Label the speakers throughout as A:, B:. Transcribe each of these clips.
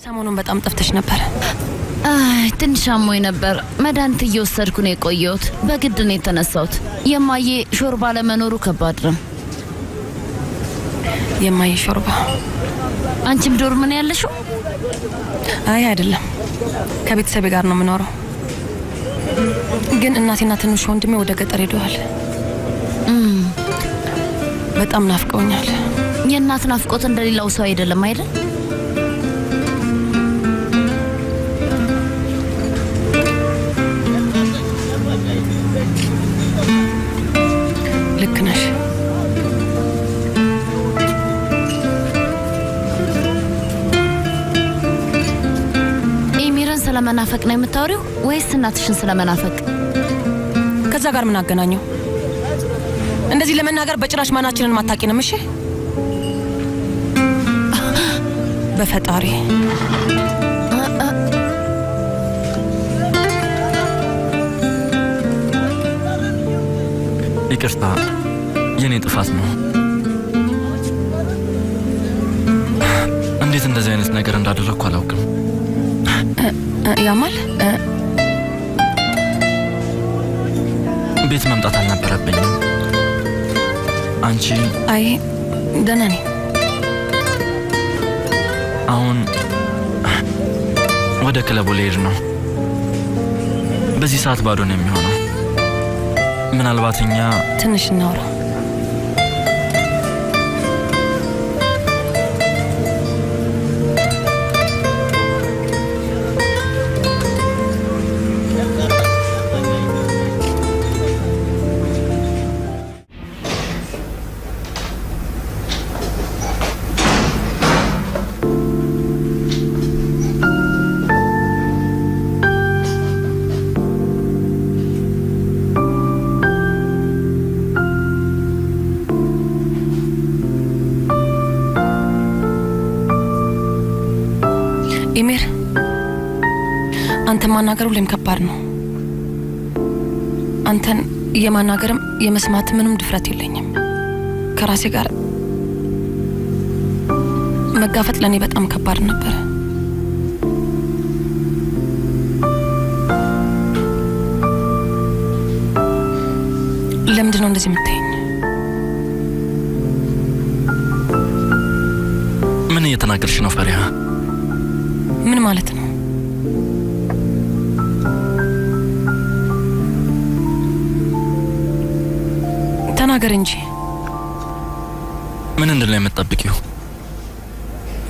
A: ሰሞኑን በጣም ጠፍተሽ ነበር።
B: ትንሽ አሞኝ ነበር። መድኃኒት እየወሰድኩ ነው የቆየሁት። በግድ ነው የተነሳሁት። የማዬ ሾርባ ለመኖሩ ከባድ ነው።
A: የማዬ ሾርባ?
B: አንቺም ዶርም ነው ያለሽው?
A: አይ አይደለም፣ ከቤተሰቤ ጋር ነው የምኖረው። ግን እናቴና ትንሹ ወንድሜ ወደ ገጠር ሄደዋል። በጣም ናፍቀውኛል።
B: የእናት ናፍቆት እንደሌላው ሰው አይደለም አይደል?
A: ልክ ነሽ።
B: ኤሚርን ስለመናፈቅ ነው የምታወሪው ወይስ እናትሽን ስለመናፈቅ?
A: ከዛ ጋር ምን አገናኘው? እንደዚህ ለመናገር በጭራሽ ማናችንን ማታቂንም። እሺ በፈጣሪ
C: ይቅርታ፣ የኔ ጥፋት ነው። እንዴት እንደዚህ አይነት ነገር እንዳደረግኩ አላውቅም።
A: ያማል
C: ቤት መምጣት አልነበረብኝም። አንቺ?
A: አይ ደህና ነኝ።
C: አሁን ወደ ክለቡ ልሄድ ነው። በዚህ ሰዓት ባዶ ነው የሚሆነው። ምናልባት እኛ
A: ትንሽ እናውራ። ኢሜር፣ አንተ ማናገር ሁሌም ከባድ ነው። አንተን የማናገርም የመስማት ምንም ድፍረት የለኝም። ከራሴ ጋር መጋፈጥ ለኔ በጣም ከባድ ነበር። ለምንድን ነው እንደዚህ የምታየኝ?
C: ምን እየተናገርሽ ነው ፈሪሃ?
A: ምን ማለት ነው? ተናገር እንጂ።
C: ምን እንድን የምትጠብቂው?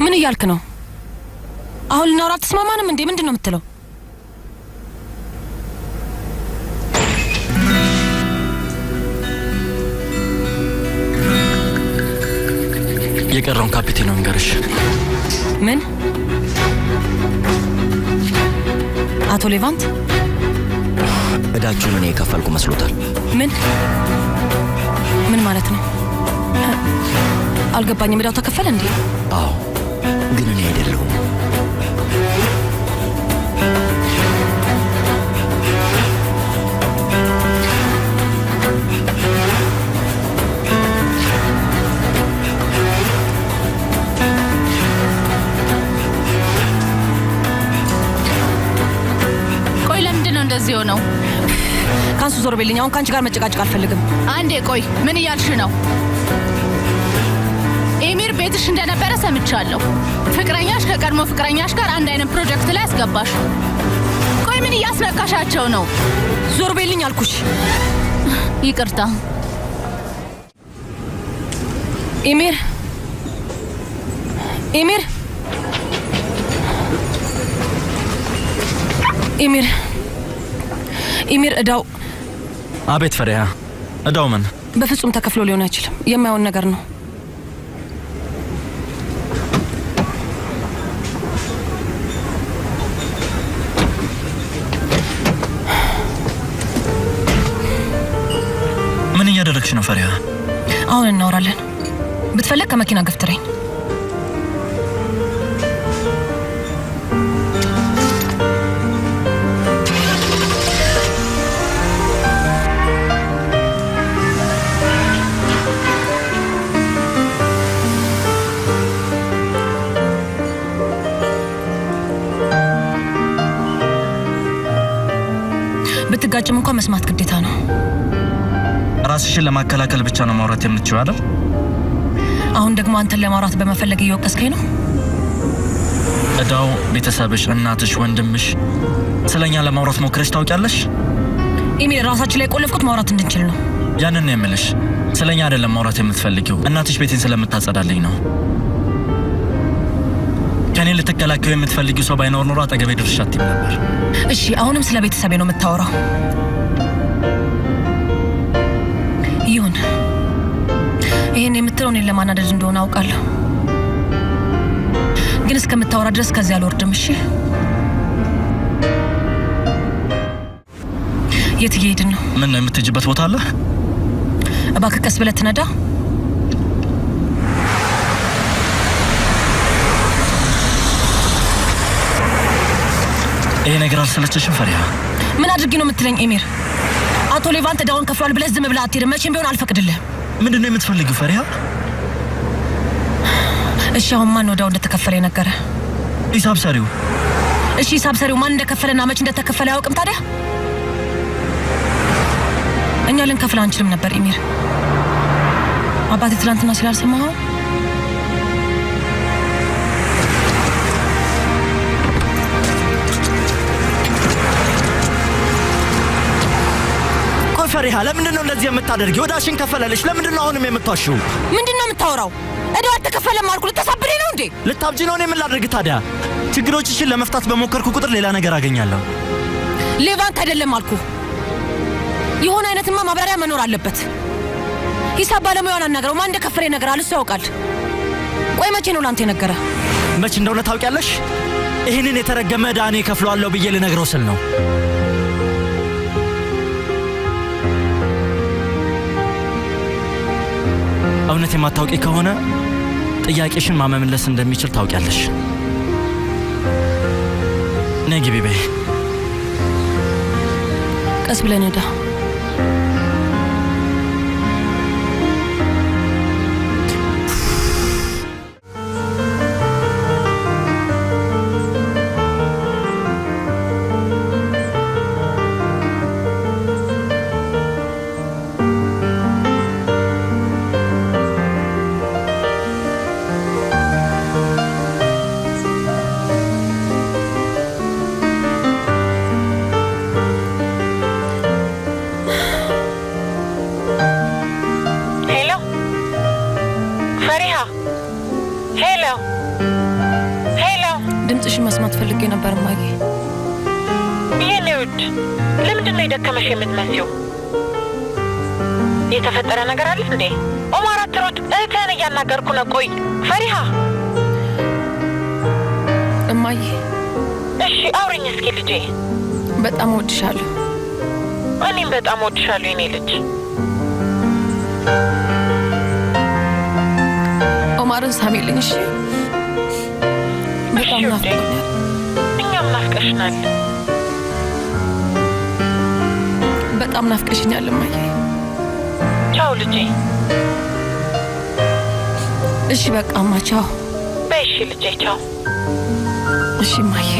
A: ምን እያልክ ነው? አሁን ልናወራ አትስማማንም እንዴ? ምንድን ነው የምትለው?
C: የቀረውን ካፒቴን ነው እንገርሽ።
A: ምን? አቶ ሌቫንት
D: እዳችሁን እኔ የከፈልኩ መስሎታል?
A: ምን ማለት ነው? አልገባኝም። እዳው ተከፈለ እንዴ?
D: አዎ፣ ግን እኔ አይደለሁም።
B: እንደዚህ ሆነው
A: ካንሱ ዞር በልኝ። አሁን ካንቺ ጋር መጨቃጨቅ አልፈልግም።
B: አንዴ ቆይ፣ ምን እያልሽ ነው? ኤሚር ቤትሽ እንደነበረ ሰምቻለሁ። ፍቅረኛሽ ከቀድሞ ፍቅረኛሽ ጋር አንድ አይነት ፕሮጀክት ላይ አስገባሽ። ቆይ ምን እያስነካሻቸው ነው?
A: ዞር በልኝ አልኩሽ።
B: ይቅርታ
A: ኤሚር። ኤሚር ኤሚር ኢሚር፣ እዳው።
C: አቤት ፈሪሃ፣ እዳው ምን?
A: በፍጹም ተከፍሎ ሊሆን አይችልም። የማይሆን ነገር ነው።
C: ምን እያደረግሽ ነው ፈሪሃ?
A: አሁን እናወራለን። ብትፈልግ ከመኪና ገፍትረኝ። ብትጋጭም እንኳን መስማት ግዴታ ነው።
C: ራስሽን ለማከላከል ብቻ ነው ማውራት የምትችይው አይደል?
A: አሁን ደግሞ አንተን ለማውራት በመፈለግ እየወቀስከኝ ነው?
C: እዳው ቤተሰብሽ፣ እናትሽ፣ ወንድምሽ ስለኛ ለማውራት ሞክረሽ ታውቂያለሽ?
A: ኢሜል ራሳችን ላይ ቆለፍኩት ማውራት እንድንችል ነው።
C: ያንን ነው የምልሽ። ስለኛ አይደለም ማውራት የምትፈልጊው፣ እናትሽ ቤቴን ስለምታጸዳልኝ ነው። ከኔ ልትከላከዩ የምትፈልጊው ሰው ባይኖር ኖሮ አጠገቤ ድርሽ አትይም ነበር።
A: እሺ አሁንም ስለ ቤተሰቤ ነው የምታወራው? ይሁን። ይሄን የምትለው እኔን ለማናደድ እንደሆነ አውቃለሁ፣ ግን እስከምታወራ ድረስ ከዚህ አልወርድም። እሺ የት እየሄድን ነው?
C: ምን ነው የምትሄጂበት ቦታ አለ?
A: እባክህ ቀስ ብለህ ትነዳ።
C: ይሄ ነገር አልሰለችሽም ፈሪሃ?
A: ምን አድርጊ ነው የምትለኝ ኤሚር? አቶ ሌቫንት እዳውን ከፍሏል ብለህ ዝም ብለህ አትሄድም። መቼም ቢሆን አልፈቅድልህም።
C: ምንድነው የምትፈልጊው ፈሪሃ?
A: እሺ አሁን ማን ነው እዳው እንደተከፈለ የነገረ?
C: ሂሳብ ሰሪው።
A: እሺ ሂሳብ ሰሪው ማን እንደከፈለና መቼ እንደተከፈለ አያውቅም ታዲያ? እኛ ልንከፍል አንችልም ነበር ኤሚር። አባቴ ትናንትና ስላልሰማኸው
E: ፈሪሃ ለምንድነው እንደዚህ የምታደርጊው? ወዳሽን ከፈለልሽ ለምንድነው አሁንም የምትዋሽው?
A: ምንድነው የምታወራው? እዳው አልተከፈለም አልኩ። ልታሳብሬ ነው እንዴ?
E: ልታብጂ ነው? እኔ ምን ላድርግ ታዲያ? ችግሮችሽን ለመፍታት በሞከርኩ ቁጥር ሌላ ነገር አገኛለሁ።
A: ሌቫንት አይደለም አልኩ። የሆነ አይነትማ ማብራሪያ መኖር አለበት። ሂሳብ ባለሙያውን አናገረው። ማን እንደከፈለ ይነግራል፣ እሱ ያውቃል። ቆይ መቼ ነው ላንተ የነገረ?
E: መቼ እንደሆነ ታውቂያለሽ? ይህንን የተረገመ ዕዳ እኔ እከፍለዋለሁ ብዬ ልነግረው ስል ነው። እውነት የማታውቂ ከሆነ ጥያቄሽን ማመምለስ እንደሚችል ታውቂያለሽ። ነይ ግቢ በይ።
A: ቀስ ብለን ሄዳ ድምፅሽን መስማት ፈልጌ ነበር ማጊ።
F: የኔ ውድ ለምንድን ነው የደከመሽ የምትመስዪው? የተፈጠረ ነገር አለ እንዴ? ኦማር አትሮጥ፣ እህትህን እያናገርኩ ነው። ቆይ ፈሪሃ።
A: እማዬ።
F: እሺ አውሪኝ እስኪ ልጄ።
A: በጣም እወድሻለሁ።
F: እኔም በጣም እወድሻለሁ የኔ ልጅ።
A: ኦማርን ሳሚልኝ እሺ? በጣም ናፍቆኛል።
F: እኛም ናፍቀሽናል።
A: በጣም ናፍቀሽኛል እማዬ።
F: ቻው ልጄ።
A: እሺ በቃ እማ ቻው።
F: በእሺ ልጄ ቻው።
A: እሺ እማዬ።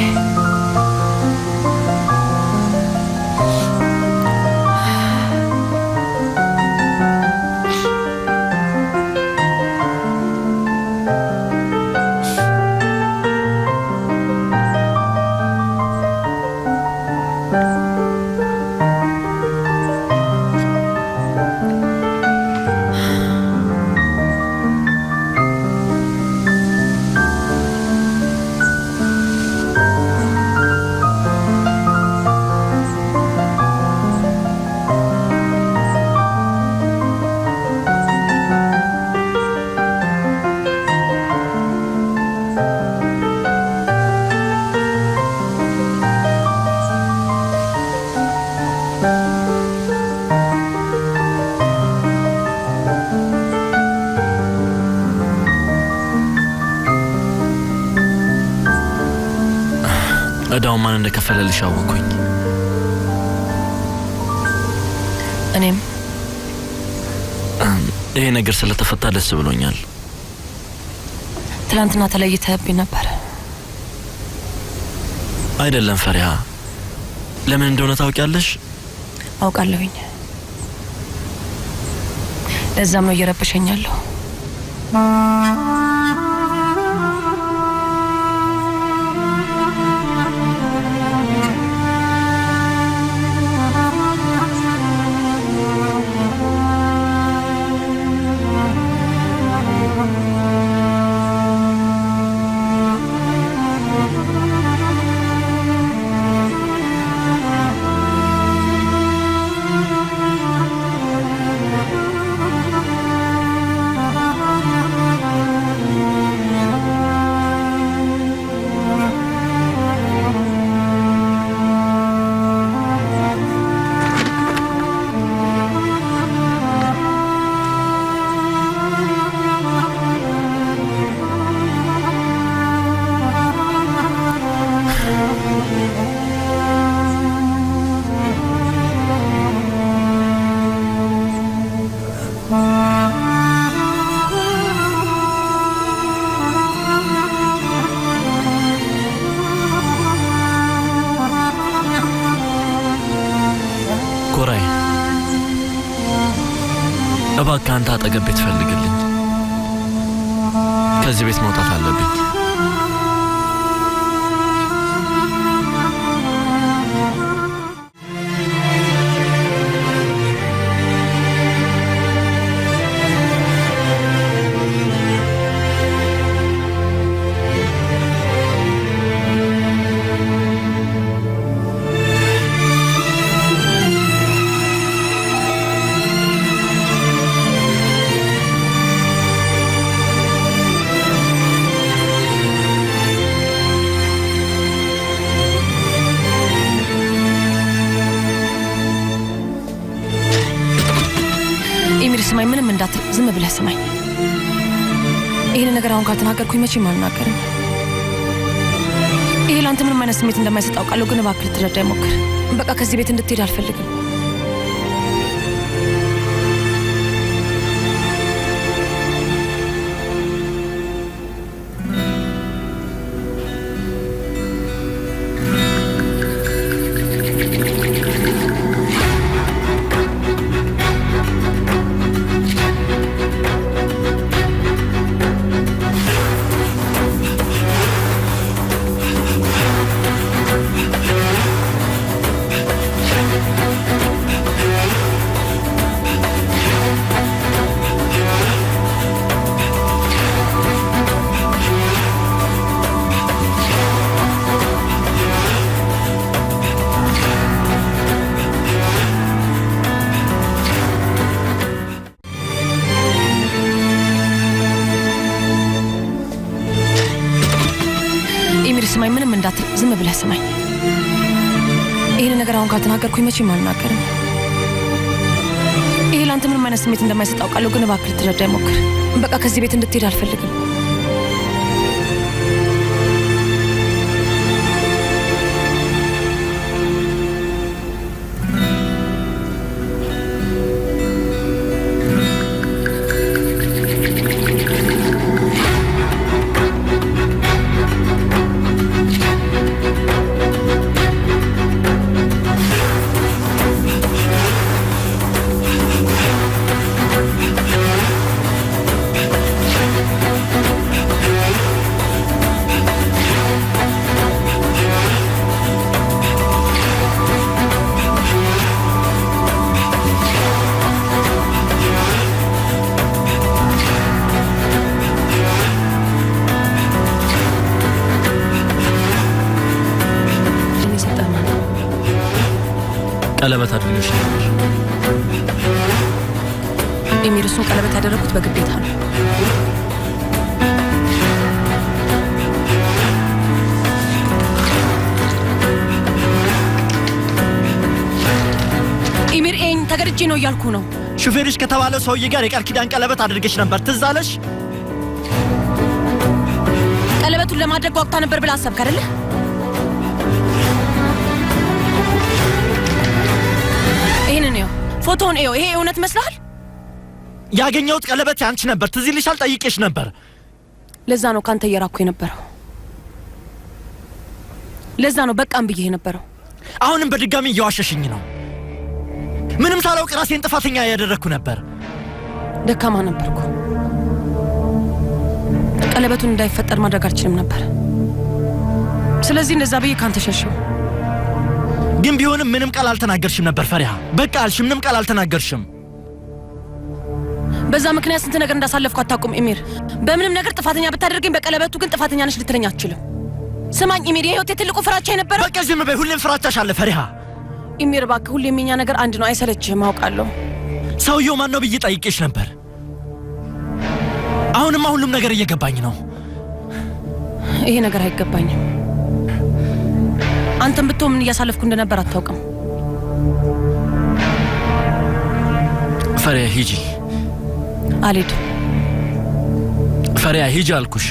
C: እዳው ማን እንደከፈለልሽ አወኩኝ።
A: እኔም
C: ይሄ ነገር ስለተፈታ ደስ ብሎኛል።
A: ትላንትና ተለይተህብኝ ነበር።
C: አይደለም ፈሪሃ፣ ለምን እንደሆነ ታውቂያለሽ?
A: አውቃለሁኝ። ለዛም ነው እየረበሸኛለሁ።
C: እባክህ አንተ አጠገብ ቤት ፈልግልኝ። ከዚህ ቤት መውጣት አለብኝ።
A: ስማኝ፣ ምንም እንዳትል፣ ዝም ብለህ ስማኝ። ይሄን ነገር አሁን ካልተናገርኩኝ መቼም አልናገርም። ይሄ ለአንተ ምንም አይነት ስሜት እንደማይሰጥ አውቃለሁ፣ ግን እባክህ ልትረዳኝ ሞክር። በቃ ከዚህ ቤት እንድትሄድ አልፈልግም። ስማኝ፣ ምንም እንዳትል፣ ዝም ብለህ ስማኝ። ይሄን ነገር አሁን ካልተናገርኩኝ መቼም አልናገርም። ይሄ ለአንተ ምንም አይነት ስሜት እንደማይሰጥ አውቃለሁ፣ ግን እባክህ ልትረዳኝ ሞክር። በቃ ከዚህ ቤት እንድትሄድ አልፈልግም።
C: ቀለበት አድርገሽ ነበር።
A: ኤሚር፣ እሱን ቀለበት ያደረኩት በግዴታ ነው። ኤሚር፣ ተገድጄ ነው እያልኩ ነው።
E: ሹፌርሽ ከተባለው ሰውዬ ጋር የቃል ኪዳን ቀለበት አድርገሽ ነበር፣ ትዝ አለሽ?
A: ቀለበቱን ለማድረግ ወቅታ ነበር ብለህ አሰብክ አይደለ? ይሄንን ነው ፎቶውን እዩ። ይሄ እውነት መስላል?
E: ያገኘሁት ቀለበት ያንቺ ነበር፣ ትዝ ይልሻል? ጠይቄሽ ነበር።
A: ለዛ ነው ካንተ እየራኩ የነበረው። ለዛ ነው በቃም ብዬ የነበረው።
E: አሁንም በድጋሚ እየዋሸሽኝ ነው። ምንም ሳላውቅ ራሴን ጥፋተኛ ያደረኩ ነበር።
A: ደካማ ነበርኩ። ቀለበቱን እንዳይፈጠር ማድረግ አልችልም ነበር። ስለዚህ እንደዛ ብዬ ካንተ ሸሸው።
E: ግን ቢሆንም ምንም ቃል አልተናገርሽም ነበር ፈሪሃ። በቃ አልሽ፣ ምንም ቃል አልተናገርሽም።
A: በዛ ምክንያት ስንት ነገር እንዳሳለፍኩ አታውቁም ኢሚር። በምንም ነገር ጥፋተኛ ብታደርገኝ በቀለበቱ ግን ጥፋተኛ ነሽ ልትለኝ አትችልም። ስማኝ ኢሚር፣ የህይወቴ ትልቁ ፍራቻ የነበረው
E: በቃ ዝም በይ። ሁሌም ፍራቻሽ አለ ፈሪሃ።
A: ኢሚር እባክህ፣ ሁሌም የኛ ነገር አንድ ነው። አይሰለችህም? አውቃለሁ።
E: ሰውየው ማን ነው ብዬ ጠይቄሽ ነበር። አሁንማ ሁሉም ነገር እየገባኝ ነው።
A: ይሄ ነገር አይገባኝም። አንተም ብትሆን ምን እያሳለፍኩ እንደነበር አታውቅም።
C: ፈሪያ ሂጂ።
A: አልሄድም።
C: ፈሪያ ሂጂ አልኩሽ።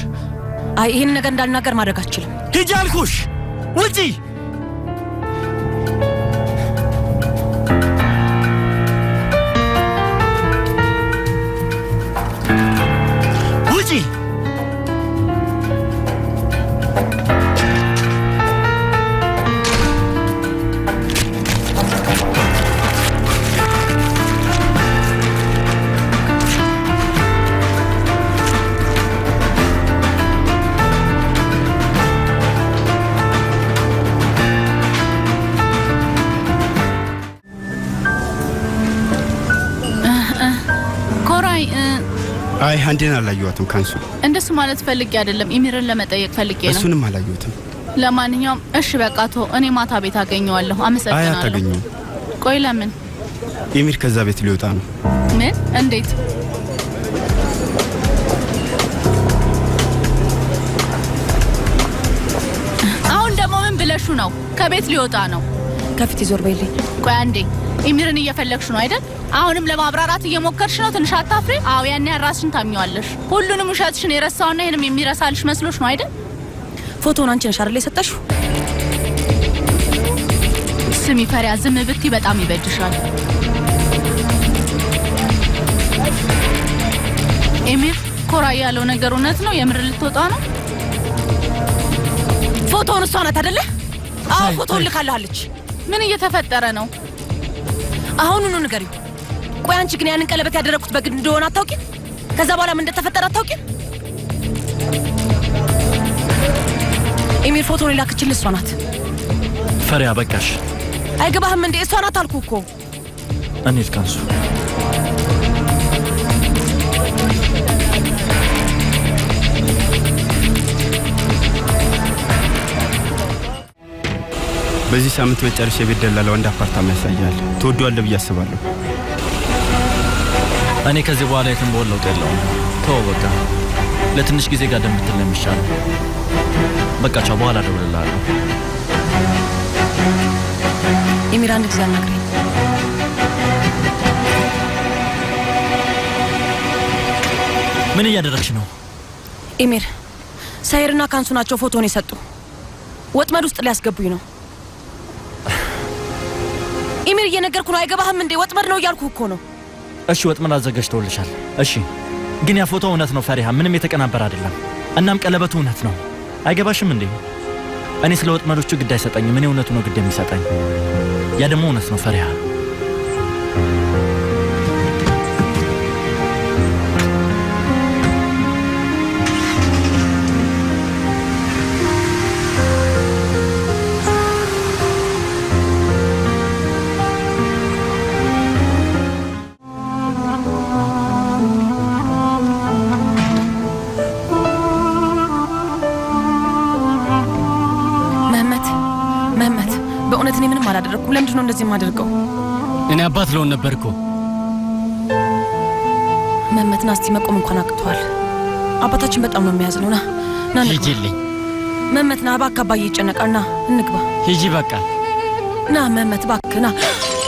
A: አይ ይሄን ነገር እንዳልናገር ማድረግ አትችልም።
E: ሂጂ አልኩሽ። ውጪ። ውጪ።
G: አይ አንዴን አላየኋትም ካንሱ።
B: እንደሱ ማለት ፈልጌ አይደለም፣ ኢሚርን ለመጠየቅ ፈልጌ ነው።
G: እሱንም አላየሁትም።
B: ለማንኛውም እሺ በቃ ተው፣ እኔ ማታ ቤት አገኘዋለሁ። አመሰግናለሁ።
G: አይ አታገኘውም።
B: ቆይ ለምን?
G: ኢሚር ከዛ ቤት ሊወጣ ነው።
B: ምን? እንዴት? አሁን ደግሞ ምን ብለሹ ነው? ከቤት ሊወጣ ነው።
A: ከፊት ይዞር በይልኝ።
B: ቆይ አንዴ፣ ኢሚርን እየፈለግሽ ነው አይደል? አሁንም ለማብራራት እየሞከርሽ ነው። ትንሽ አታፍሪ? አዎ ያን ያህል ራስሽን ታምኚዋለሽ። ሁሉንም ውሸትሽን የረሳውና ይሄንም የሚረሳልሽ መስሎሽ ነው አይደል?
A: ፎቶውን አንቺ ነሽ አይደል የሰጠሽው?
B: ስሚ ፈሪያ፣ ዝም ብትይ በጣም ይበድሻል። ኢሚር ኮራ ያለው ነገር እውነት ነው? የምር ልትወጣ ነው?
A: ፎቶውን እሷ ናት አይደለ? አዎ ፎቶውን ልካለች።
B: ምን እየተፈጠረ ነው?
A: አሁኑኑ ንገሪው። ቆይ አንቺ ግን ያንን ቀለበት ያደረኩት በግድ እንደሆነ አታውቂም? ከዛ በኋላ ምን እንደተፈጠረ አታውቂም? ኢሚር ፎቶውን ላከችልሽ እሷ ናት።
C: ፈሪያ በቃሽ።
A: አይገባህም እንዴ? እሷ ናት አልኩህ እኮ።
C: እንሂድ ካንሱ።
G: በዚህ ሳምንት መጨረሻ የቤት ደላላው አንድ አፓርታማ ያሳያል። ትወደዋለህ ብዬ አስባለሁ።
C: እኔ ከዚህ በኋላ የትም በሆን ለውጥ የለውም። ተው በቃ። ለትንሽ ጊዜ ጋር እንደምትል ነው የሚሻለው። በቃ ቻው፣ በኋላ እደውልልሃለሁ።
A: ኢሚር አንድ ጊዜ አናግረኝ።
E: ምን እያደረግሽ ነው?
A: ኢሚር ሳይርና ካንሱ ናቸው ፎቶውን የሰጡ። ወጥመድ ውስጥ ሊያስገቡኝ ነው። ኢሚር እየነገርኩ ነው። አይገባህም እንዴ? ወጥመድ ነው እያልኩ እኮ ነው።
E: እሺ ወጥመድ አዘጋጅተውልሻል። እሺ ግን ያ ፎቶ እውነት ነው ፈሪሃ፣ ምንም የተቀናበረ አይደለም። እናም ቀለበቱ እውነት ነው። አይገባሽም እንዴ? እኔ ስለ ወጥመዶቹ ግድ አይሰጠኝም። እኔ እውነቱ ነው ግድ የሚሰጠኝ። ያ ደግሞ እውነት ነው ፈሪሃ።
A: በእውነት እኔ ምንም አላደረኩም። ለምንድን ነው እንደዚህ የማደርገው?
H: እኔ አባት ለውን ነበርኩ።
A: መመትና እስቲ መቆም እንኳን አቅቷል። አባታችን በጣም ነው የሚያዝነው። ና
H: ሂጂልኝ
A: መመትና፣ እባክህ አባዬ ይጨነቃል። ና እንግባ።
H: ሂጂ በቃ
A: ና መመት እባክህ ና።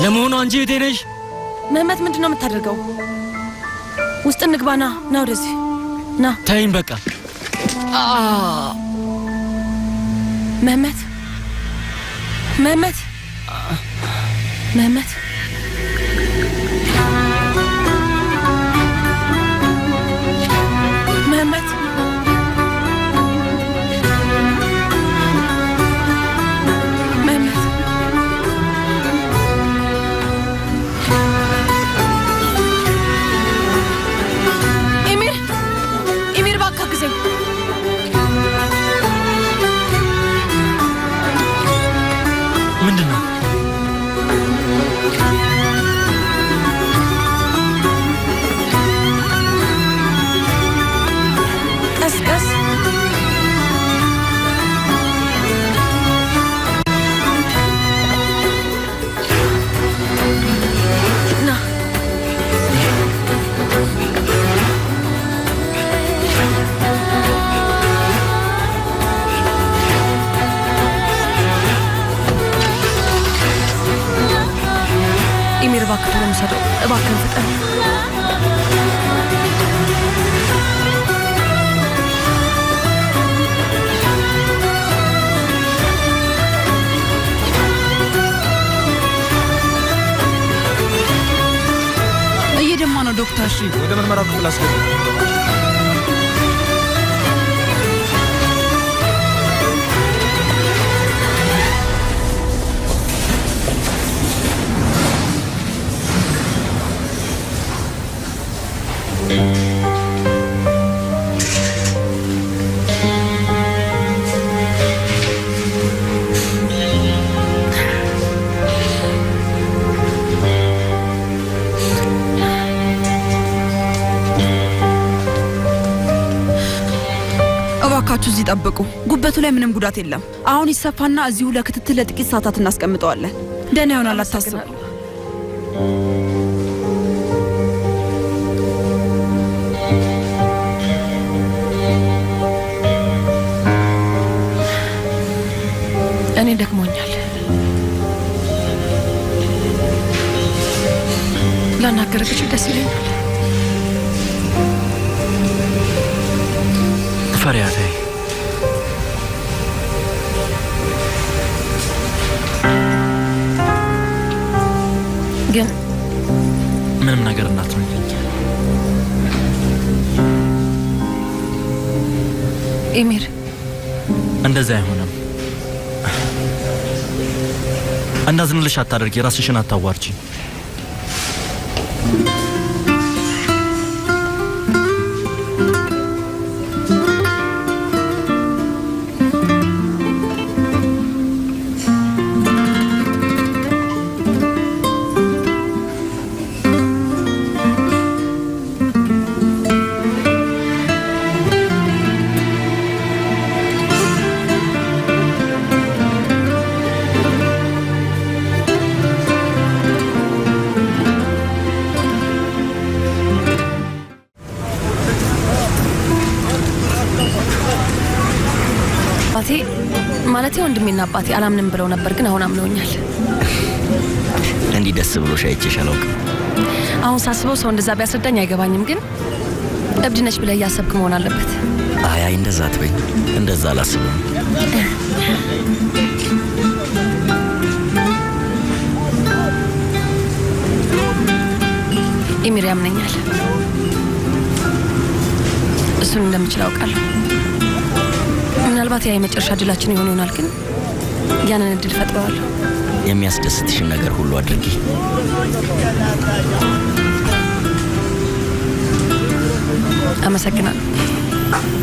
H: ለመሆኑ አንቺ እህቴ ነሽ?
A: መመት ምንድን ነው የምታደርገው? ውስጥ እንግባ። ና ወደዚህ ና።
H: ተይኝ በቃ።
A: መመት መመት መመት መመት መመት እባክህ ቶሎ ውሰደው። እባክህ ፍጠን።
I: እየደማ ነው ዶክተር።
E: እሺ ወደ ምርመራው ክፍል አስገቡ።
I: እባካችሁ እዚህ ጠብቁ። ጉበቱ ላይ ምንም ጉዳት የለም። አሁን ይሰፋና እዚሁ ለክትትል ለጥቂት ሰዓታት እናስቀምጠዋለን። ደህና ይሆናል፣ አታስቡ።
A: እኔ ደክሞኛል። ላናገርሽ ደስ ይለኛል።
E: ፈሪያቴ
A: ግን
E: ምንም ነገር እንዳትሆኝ።
A: ኤሚር
E: እንደዛ አይሆንም። እንዳዝንልሽ አታደርጊ። ራስሽን አታዋርጂ።
A: ማለቴ ወንድሜና አባቴ አላምንም ብለው ነበር፣ ግን አሁን አምነውኛል።
D: እንዲህ ደስ ብሎሽ አይቼሽ አላውቅም።
A: አሁን ሳስበው ሰው እንደዛ ቢያስረዳኝ አይገባኝም፣ ግን እብድ ነች ብለህ እያሰብክ መሆን አለበት።
D: አይ እንደዛ አትበኝ። እንደዛ አላስብም።
A: ኤሚር ያምነኛል። እሱን እንደምችል አውቃለሁ። ምናልባት ያ የመጨረሻ ድላችን ይሆናል፣ ግን ያንን እድል ፈጥረዋለሁ።
D: የሚያስደስትሽን ነገር ሁሉ አድርጊ።
A: አመሰግናለሁ።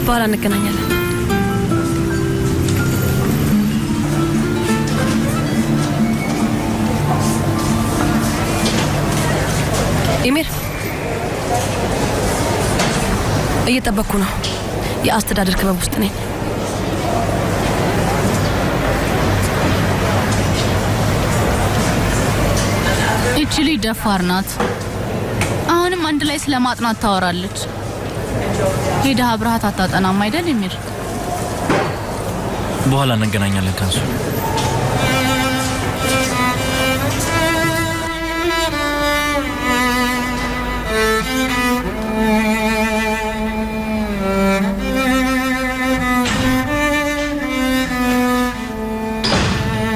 A: በኋላ እንገናኛለን። ኤሚር እየጠበቅኩ ነው። የአስተዳደር ክበብ ውስጥ ነኝ።
B: እቺ ልጅ ደፋር ናት። አሁንም አንድ ላይ ስለማጥናት ታወራለች። ሄደህ አብረሃት አታጠናም አይደል ኤሚር?
E: በኋላ እንገናኛለን ካንሱ።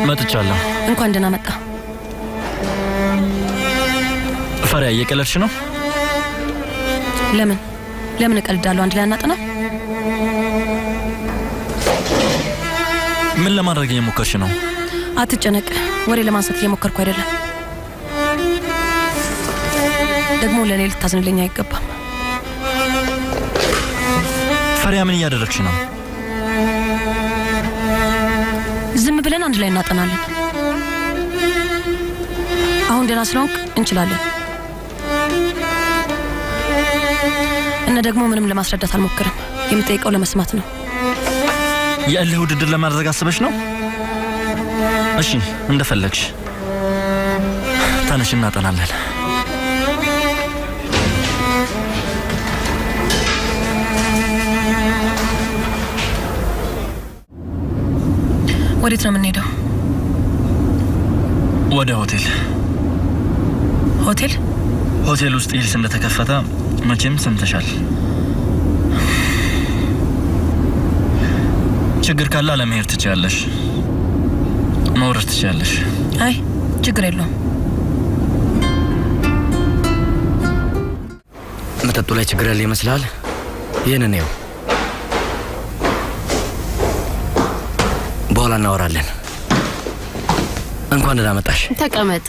E: መጥቻለሁ።
A: እንኳን ደህና መጣ።
E: ፈሪያ እየቀለድሽ ነው?
A: ለምን እቀልዳለሁ? አንድ ላይ አናጠና?
E: ምን ለማድረግ እየሞከርሽ ነው?
A: አትጨነቅ። ወሬ ለማንሳት እየሞከርኩ አይደለም። ደግሞ ለኔ ልታዝንልኝ አይገባም።
E: ፈሪያ ምን እያደረግሽ ነው?
A: ዝም ብለን አንድ ላይ እናጠናለን። አሁን ደህና ስለሆንክ እንችላለን። እና ደግሞ ምንም ለማስረዳት አልሞክርም። የምጠይቀው ለመስማት ነው።
E: የእልህ ውድድር ለማድረግ አስበሽ ነው? እሺ እንደፈለግሽ። ተነሽ እናጠናለን።
A: ወዴት ነው የምንሄደው?
E: ወደ ሆቴል። ሆቴል ውስጥ ይልስ እንደተከፈተ መቼም ሰምተሻል። ችግር ካለ ለመሄድ ትችያለሽ፣ መውረድ ትችያለሽ።
A: አይ ችግር የለውም።
D: መጠጡ ላይ ችግር ያለ ይመስላል። ይህንን ነው በኋላ እናወራለን። እንኳን ደህና መጣሽ።
A: ተቀመጥ።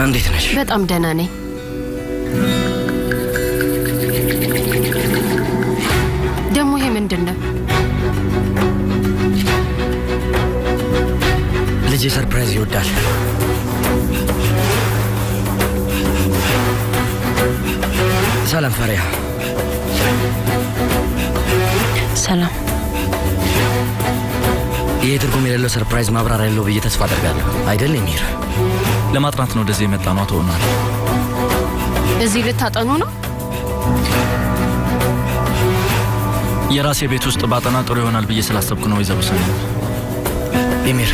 D: እንዴት ነሽ?
A: በጣም ደህና ነኝ። ደግሞ ይሄ ምንድነው?
D: ልጄ ሰርፕራይዝ ይወዳል። ሰላም ፈሪያ።
A: ሰላም።
D: ይሄ ትርጉም የሌለው ሰርፕራይዝ ማብራሪያ የለው ብዬ ተስፋ አደርጋለሁ። አይደል ኤሚር?
E: ለማጥናት ነው ወደዚህ የመጣ ነው። ተሆኗል።
A: እዚህ ልታጠኑ ነው?
E: የራሴ ቤት ውስጥ ባጠና ጥሩ ይሆናል ብዬ ስላሰብኩ ነው። ወይዘሮ ሰኒ።
D: ኤሚር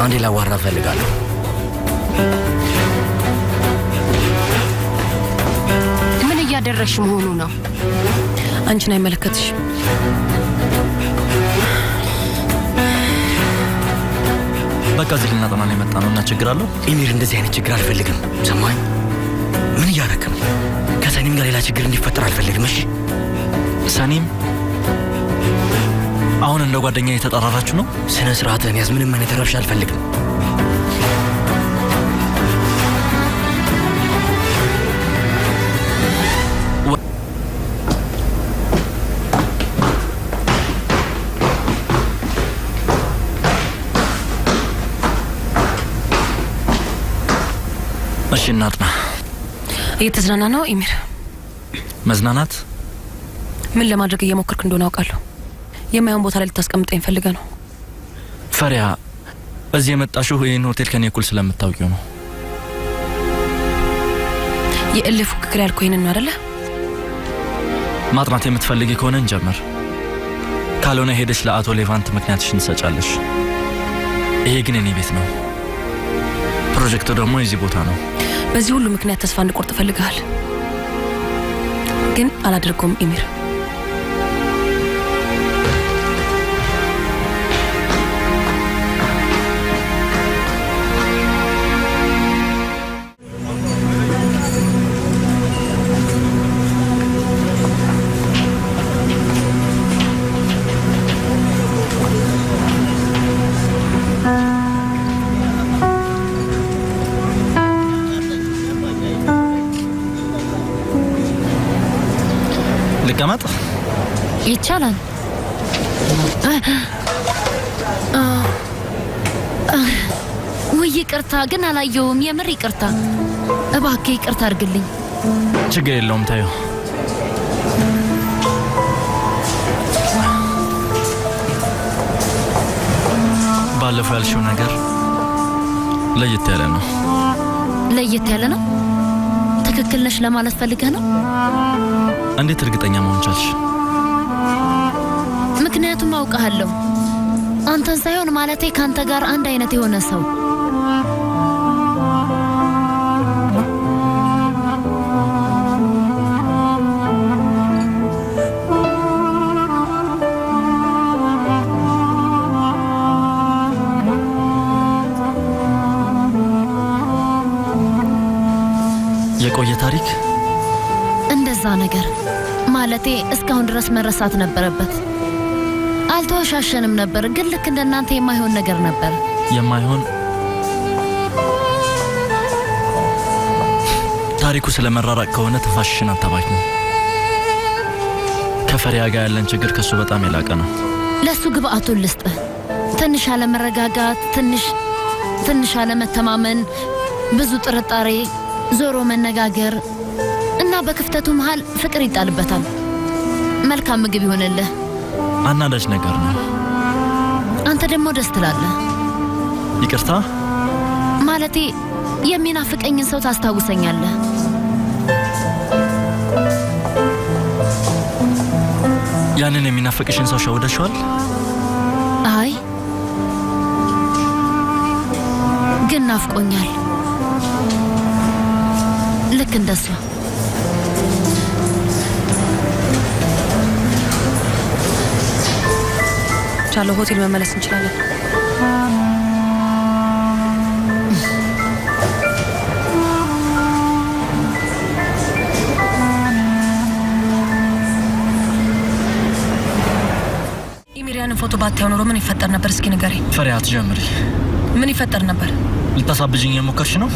D: አንዴ ላዋራ እፈልጋለሁ።
A: ምን እያደረግሽ መሆኑ ነው? አንቺን አይመለከትሽ።
E: በቃ እዚህ ልናጠና ነው የመጣ ነው እና ችግር አለው?
D: ኤሚር እንደዚህ አይነት ችግር አልፈልግም። ሰማኝ? ምን እያደረክ ነው? ከሰኒም ጋር ሌላ ችግር እንዲፈጠር አልፈልግም። እሺ
E: ሰኒም አሁን እንደ ጓደኛ የተጠራራችሁ ነው?
D: ስነ ስርዓትን ያዝ። ምንም አይነት ረብሻ አልፈልግም።
E: እሺ እናጥና።
A: እየተዝናና ነው ኤሚር?
E: መዝናናት?
A: ምን ለማድረግ እየሞከርክ እንደሆነ አውቃለሁ። የማይሆን ቦታ ላይ ልታስቀምጠኝ ፈልገ ነው።
E: ፈሪያ፣ እዚህ የመጣሽው ይህን ሆቴል ከኔ እኩል ስለምታውቂው ነው።
A: የእልህ ፉክክር ያልኩህ ይህንን ነው አይደለ?
E: ማጥናት የምትፈልጊ ከሆነ እንጀምር። ካልሆነ ሄደሽ ለአቶ ሌቫንት ምክንያትሽን ትሰጫለሽ። ይሄ ግን የኔ ቤት ነው። ፕሮጀክቱ ደግሞ የዚህ ቦታ ነው።
A: በዚህ ሁሉ ምክንያት ተስፋ እንድቆርጥ ፈልገሃል፣ ግን አላደርገውም ኤሚር።
E: ልቀመጥ?
A: ይቻላል። ውይ ይቅርታ፣ ግን አላየውም። የምር ይቅርታ። እባክህ ይቅርታ አድርግልኝ።
E: ችግር የለውም ታዩ። ባለፈው ያልሽው ነገር ለየት ያለ ነው።
A: ለየት ያለ ነው? ትክክል ነሽ ለማለት ፈልገህ ነው?
E: እንዴት እርግጠኛ መሆን ቻልሽ?
A: ምክንያቱም አውቃለሁ። አንተን ሳይሆን ማለቴ ካንተ ጋር አንድ አይነት የሆነ ሰው።
E: የቆየ ታሪክ
A: እንደዛ ነገር ማለቴ እስካሁን ድረስ መረሳት ነበረበት። አልተወሻሸንም ነበር፣ ግን ልክ እንደናንተ የማይሆን ነገር ነበር።
E: የማይሆን ታሪኩ ስለመራራቅ ከሆነ ተፋሽሽን አታባኪ። ከፈሪያ ጋር ያለን ችግር ከሱ በጣም የላቀ ነው።
A: ለሱ ግብአቱን ልስጥ። ትንሽ አለመረጋጋት፣ ትንሽ አለመተማመን፣ ብዙ ጥርጣሬ፣ ዞሮ መነጋገር እና በክፍተቱ መሃል ፍቅር ይጣልበታል። መልካም ምግብ ይሆንልህ።
E: አናዳጅ ነገር ነው።
A: አንተ ደግሞ ደስ ትላለህ።
E: ይቅርታ
A: ማለቴ የሚናፍቀኝን ሰው ታስታውሰኛለህ።
E: ያንን የሚናፍቅሽን ሰው ሸውደሽዋል?
A: አይ ናፍቆኛል ልክ እንደሷ ቻለው ሆቴል መመለስ እንችላለን ኢሚሪያንን ፎቶ ባታየው ኖሮ ምን ይፈጠር ነበር እስኪ ንገረኝ
E: ፈሪሃት ጀምሪ
A: ምን ይፈጠር ነበር
E: ልታሳብጂኝ የሞከርሽ ነው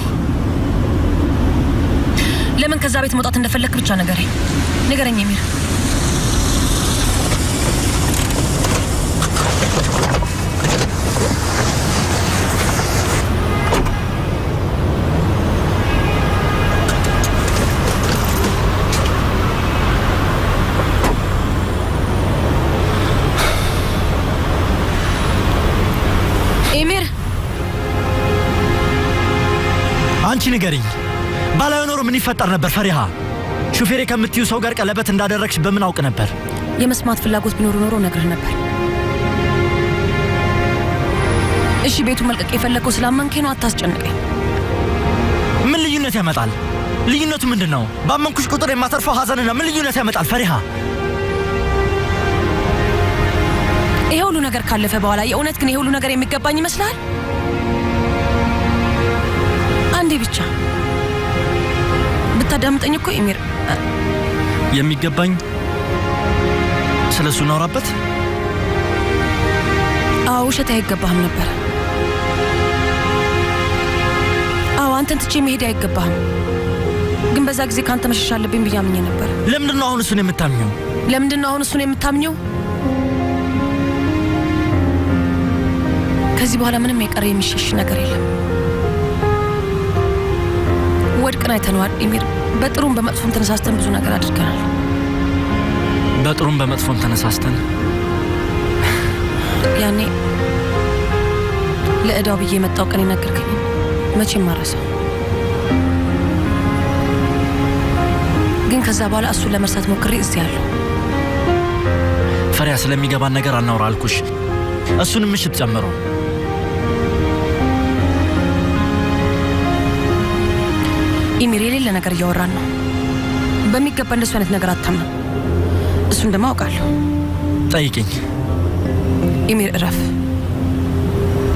A: ለምን ከዛ ቤት መውጣት እንደፈለክ ብቻ ንገረኝ ኢሚር
E: አንቺ ንገሪኝ ባላየው ኖሮ ምን ይፈጠር ነበር ፈሪሃ ሹፌሬ ከምትዩ ሰው ጋር ቀለበት እንዳደረግሽ በምን አውቅ ነበር
A: የመስማት ፍላጎት ቢኖር ኖሮ ነግርህ ነበር እሺ ቤቱ መልቀቅ የፈለከው ስላመንከኝ ነው አታስጨንቀኝ
E: ምን ልዩነት ያመጣል ልዩነቱ ምንድነው ባመንኩሽ ቁጥር የማተርፈው ሐዘንና ምን ልዩነት ያመጣል ፈሪሃ
A: ይሄ ሁሉ ነገር ካለፈ በኋላ የእውነት ግን ይሄ ሁሉ ነገር የሚገባኝ ይመስላል አንዴ ብቻ ብታዳምጠኝ እኮ ኢሚር
E: የሚገባኝ ስለሱ ኖራበት
A: ውሸት አይገባህም ነበር አንተን ትቼ መሄድ አይገባህም ግን በዛ ጊዜ ካንተ መሸሽ አለብኝ ብዬ አምኜ ነበር
E: ለምንድነው አሁን እሱን የምታምኚው
A: ከዚህ በኋላ ምንም የቀረ የሚሸሽ ነገር የለም ወድቀን አይተነዋል ኢሚር በጥሩም በመጥፎም ተነሳስተን ብዙ ነገር አድርገናል
E: በጥሩም በመጥፎም ተነሳስተን
A: ያኔ ለእዳው ብዬ የመጣው ቀን ይነገርከኝ መቼም ማረሰው ግን ከዛ በኋላ እሱን ለመርሳት ሞክሬ እዚህ ያለው
E: ፈሪያ ስለሚገባን ነገር አናውራ አልኩሽ እሱንም ምሽት ጨምሮ ኢሚር የሌለ ነገር እያወራን ነው በሚገባ እንደሱ አይነት ነገር አታምነው እሱን ደግሞ አውቃለሁ ጠይቂኝ
A: ኢሚር እረፍ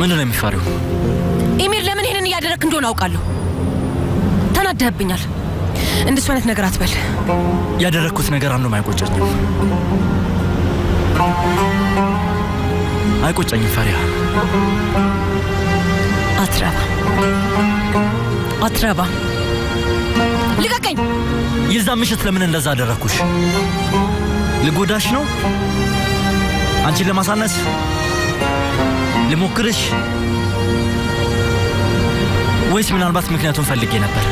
E: ምንድነው የሚፈሪው
A: ኢሚር ለምን ይሄንን እያደረክ እንደሆነ አውቃለሁ ተናደህብኛል እንደሱ አይነት ነገር አትበል
E: ያደረኩት ነገር አንዱም አይቆጨኝም ፈሪያ
A: አትረባ ልቀቀኝ
E: የዛ ምሽት ለምን እንደዛ አደረኩሽ ልጎዳሽ ነው አንቺን ለማሳነስ ልሞክርሽ ወይስ ምናልባት ምክንያቱን ፈልጌ ነበር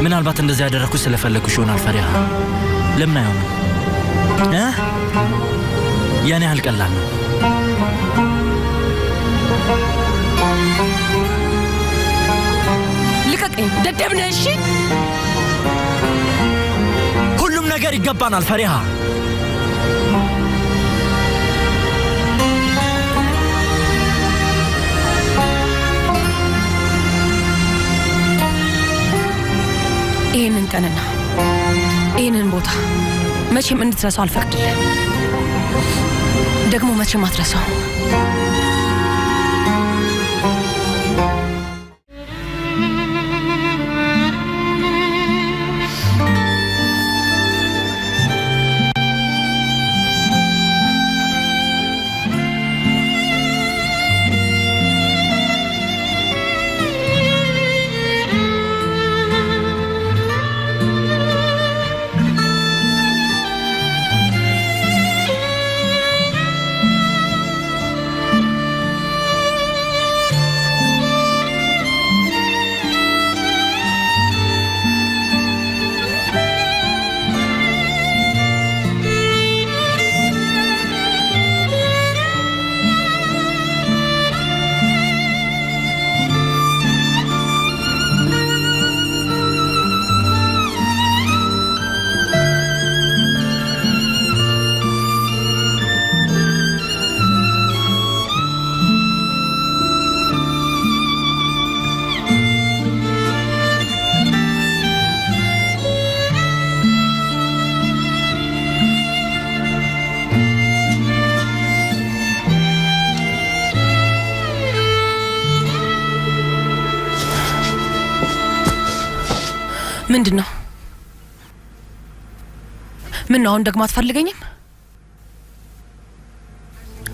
E: ምናልባት እንደዛ ያደረኩሽ ስለፈለኩሽ ይሆናል ፈሪሃ ለምን አይሆንም ያኔ ያህል ቀላል ነው
A: ልቀቀኝ ደደብ ነህ እሺ
E: ሁሉም ነገር ይገባናል ፈሪሃ
A: ይህንን ቀንና ይህንን ቦታ መቼም እንድትረሳው አልፈቅድልህ ደግሞ መቼም አትረሳው ምንድነው? ምን ነው አሁን ደግሞ አትፈልገኝም?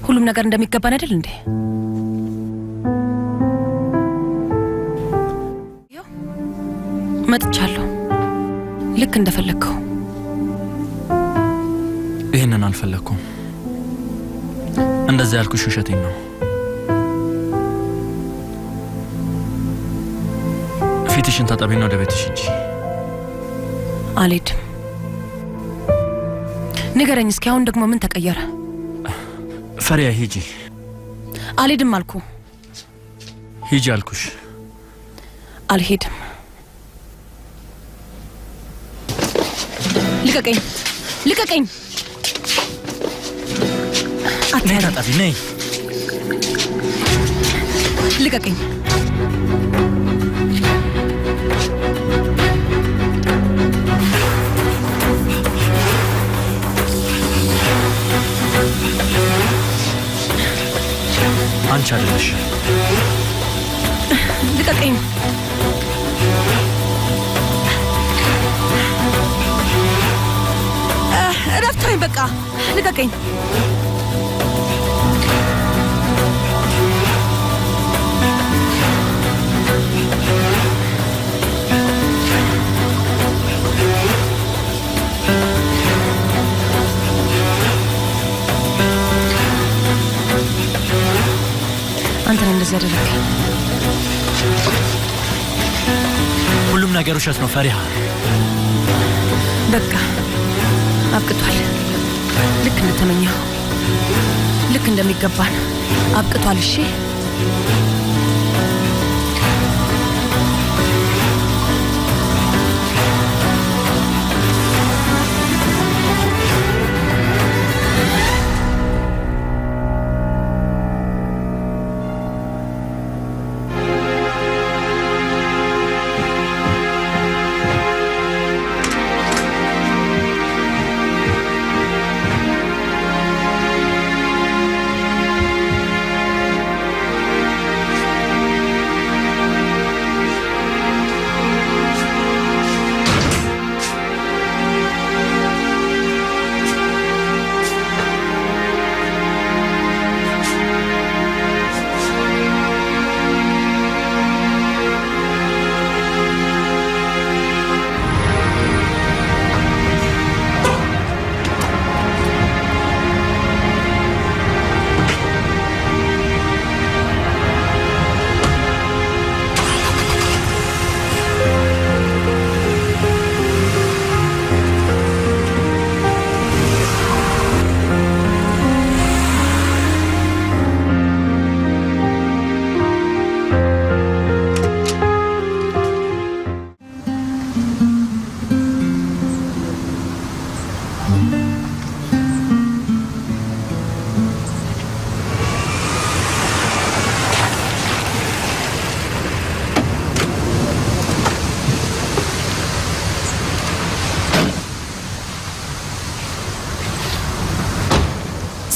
A: ሁሉም ነገር እንደሚገባን አይደል እንዴ? መጥቻለሁ ልክ እንደፈለግከው።
E: ይህንን አልፈለግኩም። እንደዛ ያልኩሽ ውሸቴን ነው። ፊትሽን ታጠቢና ወደ ቤትሽ ሂጂ።
A: አልሄድም። ንገረኝ እስኪ አሁን ደግሞ ምን ተቀየረ?
E: ፈሪያ ሂጂ።
A: አልሄድም አልኩ።
E: ሂጂ አልኩሽ።
A: አልሄድም። ልቀቀኝ! ልቀቀኝ!
E: ነይ ታጠቢ፣ ነይ።
A: ልቀቀኝ!
E: አንቺ አይደለሽ።
A: ልቀቀኝ! ረፍታኝ፣ በቃ ልቀቀኝ! አንተ ነህ እንደዚህ ያደረግከኝ።
E: ሁሉም ነገር ውሸት ነው ፈሪሃ።
A: በቃ አብቅቷል። ልክ እንደተመኘው፣ ልክ እንደሚገባን አብቅቷል። እሺ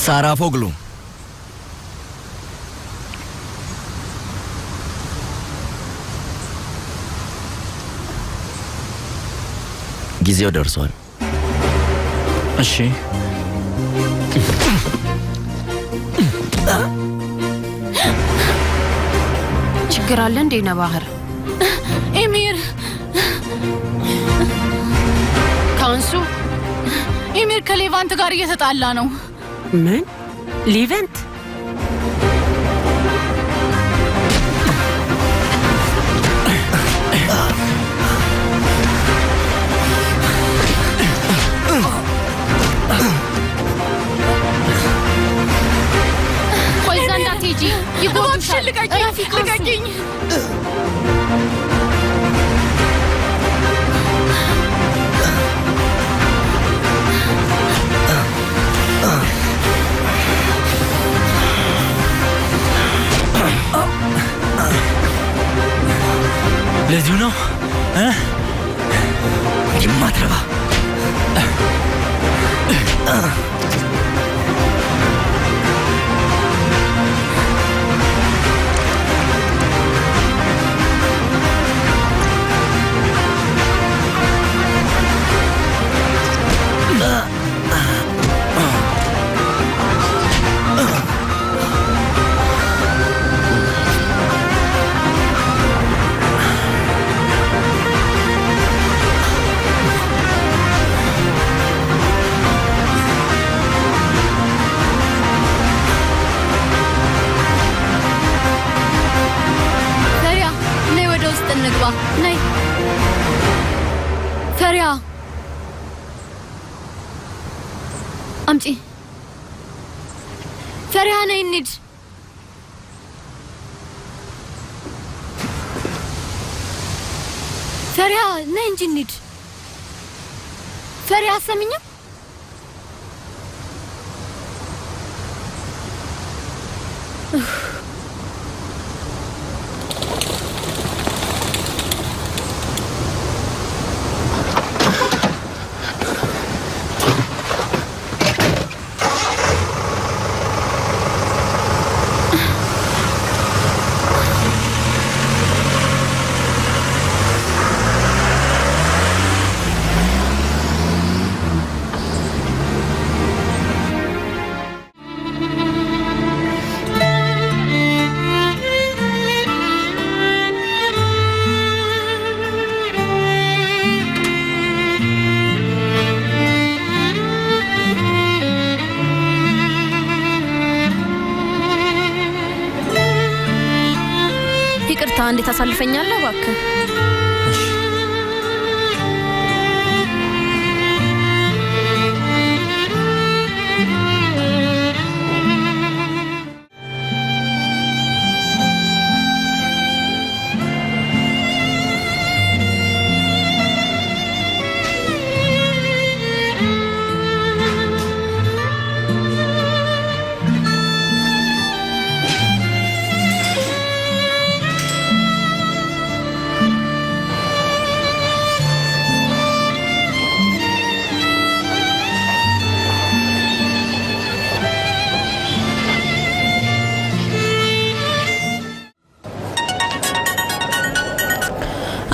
D: ሳራፎግሉ ጊዜው ደርሷል።
E: እሺ
A: ችግር አለ እንዴ ነባህር?
B: ኤሚር
A: ካንሱ
B: ኤሚር ከሌቫንት ጋር እየተጣላ ነው።
A: ምን? ሊቨንት?
B: ቆይ እዛ እንዳትሄጂ ይጎዱሻል። ልቀቂኝ!
E: ለዚሁ ነው
D: የማትረባ
J: አምጪ ፈሪሃ ነይ እንሂድ ፈሪሃ ነይ እንጂ እንሂድ ፈሪሃ አትሰሚኝም እንዴት አሳልፈኛለህ እባክህ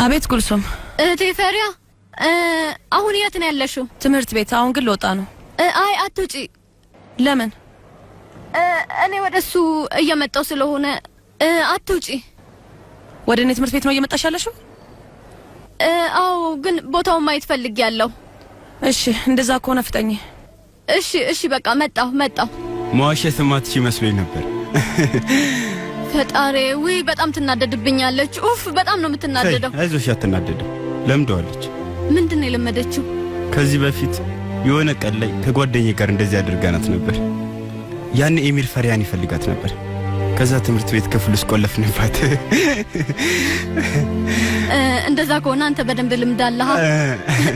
A: አቤት ጉልሶም
J: እህቴ ፈሪያ አሁን የት ነው ያለሽው
A: ትምህርት ቤት አሁን ግን ልወጣ ነው
J: አይ አትውጪ
A: ለምን
J: እኔ ወደሱ እየመጣው ስለሆነ አትውጪ
A: ወደ እኔ ትምህርት ቤት ነው እየመጣሽ ያለሽው
J: አዎ ግን ቦታውን ማየት ፈልጊያለሁ
A: እሺ እንደዛ ከሆነ ፍጠኝ
J: እሺ በቃ መጣሁ
G: መዋሸት ማትች መስሎኝ ነበር
J: ፈጣሪ ወይ በጣም ትናደድብኛለች ኡፍ በጣም ነው የምትናደደው
G: አይዞሽ አትናደድም ለምደዋለች
J: ምንድነው የለመደችው
G: ከዚህ በፊት የሆነ ቀን ላይ ከጓደኛዬ ጋር እንደዚህ አድርጋናት ነበር ያን ኤሚር ፈሪያን ይፈልጋት ነበር ከዛ ትምህርት ቤት ክፍል ውስጥ ቆለፍንባት
J: እንደዛ ከሆነ አንተ በደንብ ልምዳለህ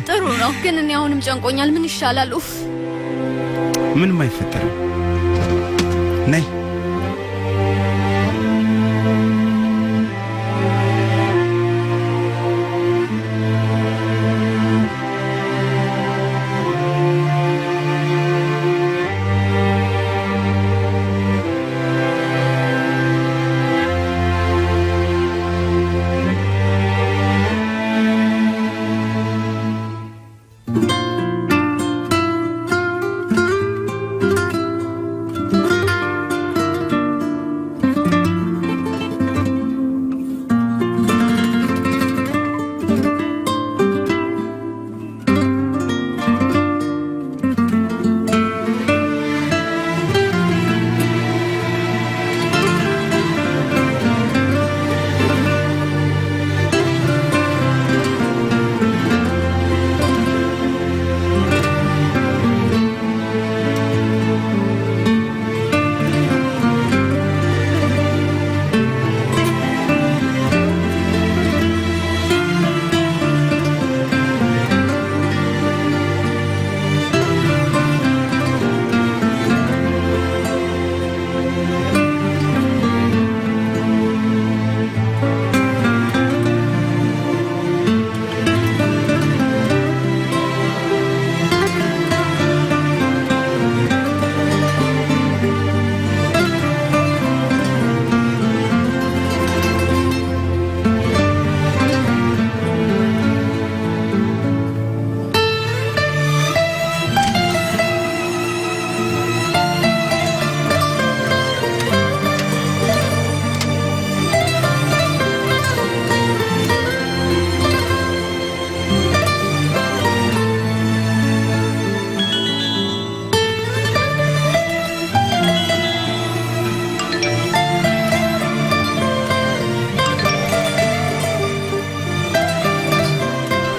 J: ጥሩ ነው ግን እኔ አሁንም ጨንቆኛል ምን ይሻላል ኡፍ
G: ምንም አይፈጠርም ነይ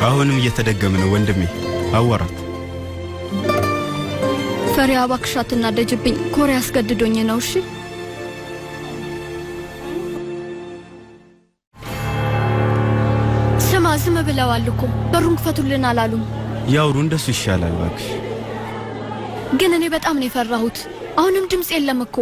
G: አሁንም እየተደገመ ነው ወንድሜ አወራት
J: ፈሪያ እባክሽ አትናደጅብኝ። ኮሬ አስገድዶኝ ነው። እሺ ስማ፣ ዝም ብለዋል እኮ በሩን ክፈቱልን አላሉም።
G: ያውሩ፣ እንደሱ ይሻላል እባክሽ።
J: ግን እኔ በጣም ነው የፈራሁት። አሁንም ድምጽ የለም እኮ።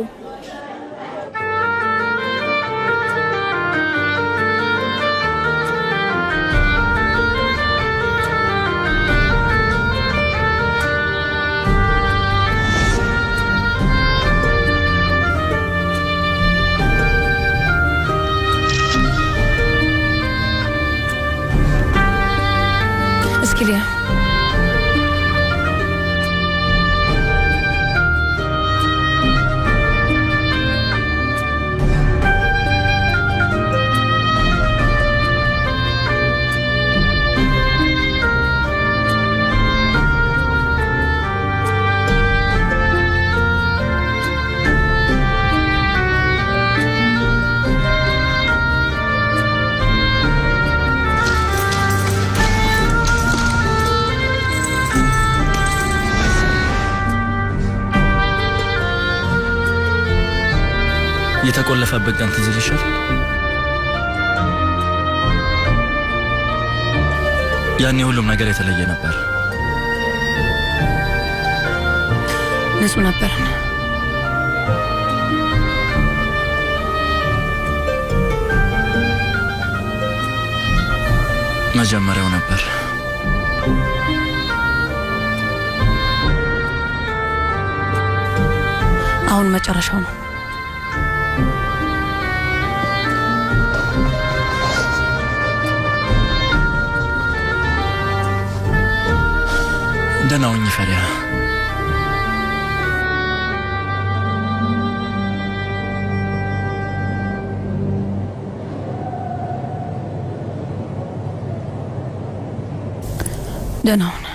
A: እስኪሊያ
C: የተቆለፈበት ቀን ትዝ ይልሻል? ያኔ ሁሉም ነገር የተለየ ነበር።
A: ንጹህ ነበር።
C: መጀመሪያው ነበር።
A: አሁን መጨረሻው ነው።
C: ደህና ሁኚ ፈሪያ።
A: ደህና ሁን።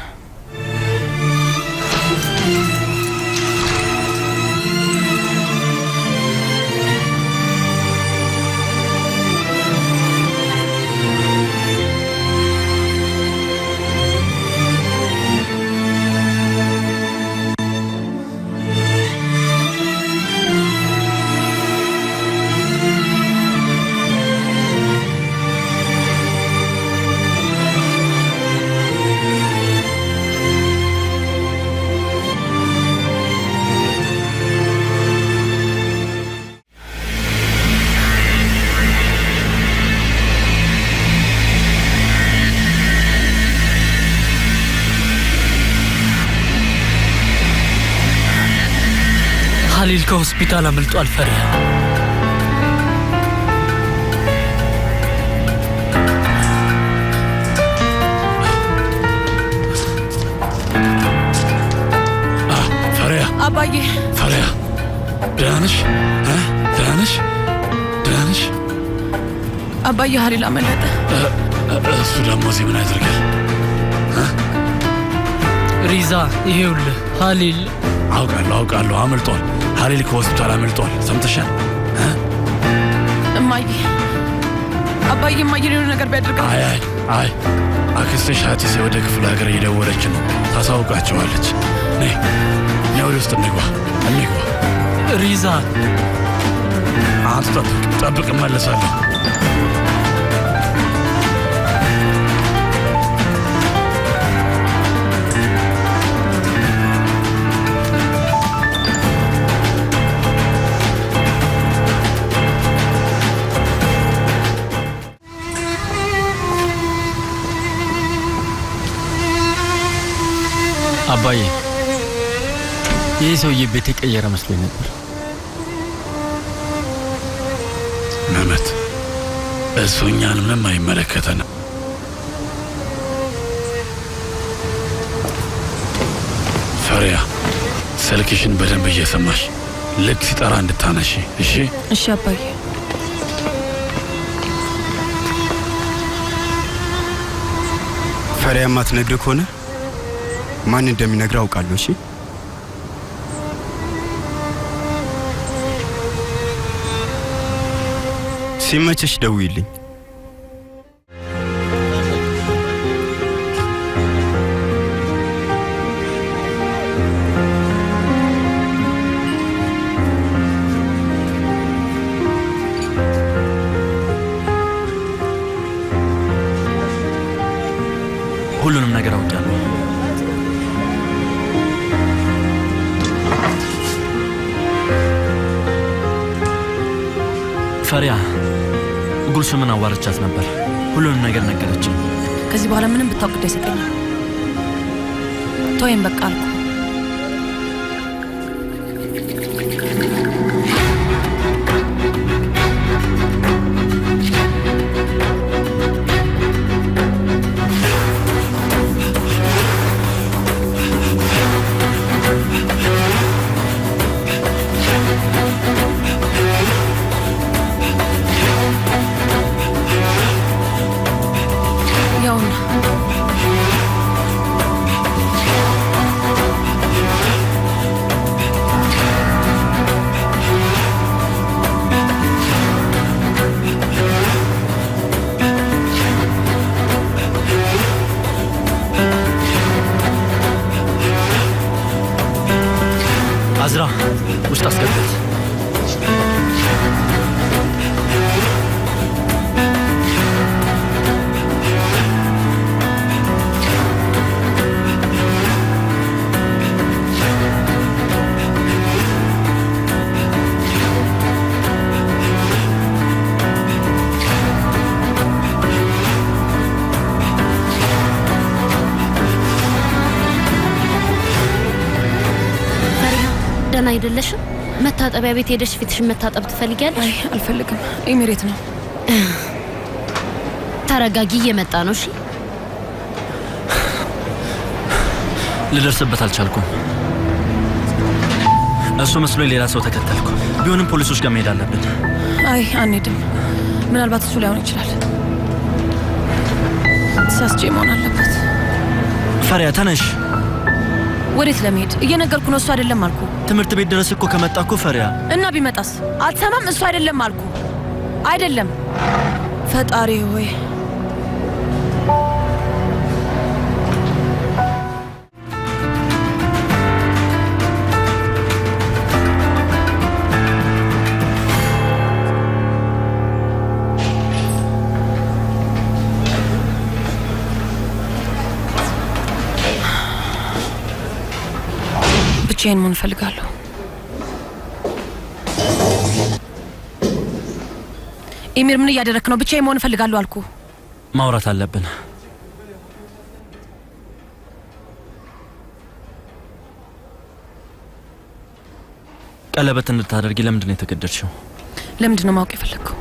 H: ሀሊል ከሆስፒታል አመልጧል ፈሪያ። ፈሪያ
A: አባዬ።
H: ፈሪያ ደህና ነሽ? ደህና ነሽ? ደህና ነሽ?
A: አባዬ ሀሊል አመለጠ።
H: እሱ ደግሞ እዚህ ምን ያደርጋል? ሪዛ ይሄውልህ ሀሊል። አውቃለሁ አመልጧል። ሀሊል ከሆስፒታል አመልጧል። ሰምተሻል?
A: እማዬ አባዬ የሆነ ነገር ቢያደርጋል።
H: አይ አክስትሽ ሀቲሴ ወደ ክፍለ ሀገር እየደወለች ነው። ታሳውቃቸዋለች። ነይ ወደ ውስጥ እንግባ። ሪዛ አንተ ጠብቅ፣ እመለሳለሁ።
C: አባዬ ይህ ሰውዬ ቤት የቀየረ መስሎኝ ነበር።
H: መመት እሱ እኛን ምንም አይመለከተንም። ፈሪያ ስልክሽን በደንብ እየሰማሽ ልክ ሲጠራ እንድታነሺ እሺ?
A: እሺ አባዬ።
G: ፈሪያ ማትነግር ከሆነ ማን እንደሚነግር አውቃለሁ። እሺ ሲመችሽ ደውይልኝ።
E: ፈሪያ ጉልሱምን አዋርቻት ነበር። ሁሉንም ነገር ነገረችኝ።
A: ከዚህ በኋላ ምንም ብታውቅ ደስ ይሰጠኛል። ተወይም በቃ አልኩ።
E: አዝራ ውስጥ አስገባት።
J: ደህና አይደለሽም? መታጠቢያ ቤት ሄደሽ ፊትሽን መታጠብ ትፈልጊያለሽ?
A: አይ አልፈልግም። ኤሚሬት ነው።
J: ተረጋጊ፣ እየመጣ ነው። እሺ
E: ልደርስበት አልቻልኩም። እሱ መስሎኝ ሌላ ሰው ተከተልኩ። ቢሆንም ፖሊሶች ጋር መሄድ አለብን።
A: አይ አንሄድም። ምናልባት እሱ ላይሆን ይችላል። ተሳስቼ መሆን አለበት።
E: ፈሪያ ተነሽ።
A: ወዴት ለመሄድ? እየነገርኩ ነው። እሱ አይደለም አልኩ።
E: ትምህርት ቤት ድረስ እኮ ከመጣ እኮ ፈሪያ።
A: እና ቢመጣስ? አትሰማም? እሱ አይደለም አልኩ። አይደለም። ፈጣሪ ሆይ ብቻዬን መሆን እፈልጋለሁ። ኤሚር ምን እያደረክ ነው? ብቻዬን መሆን እፈልጋለሁ አልኩ።
E: ማውራት አለብን። ቀለበት እንድታደርጊ ለምንድን ነው የተገደድሽው?
A: ለምንድን ነው ማወቅ የፈለግከው?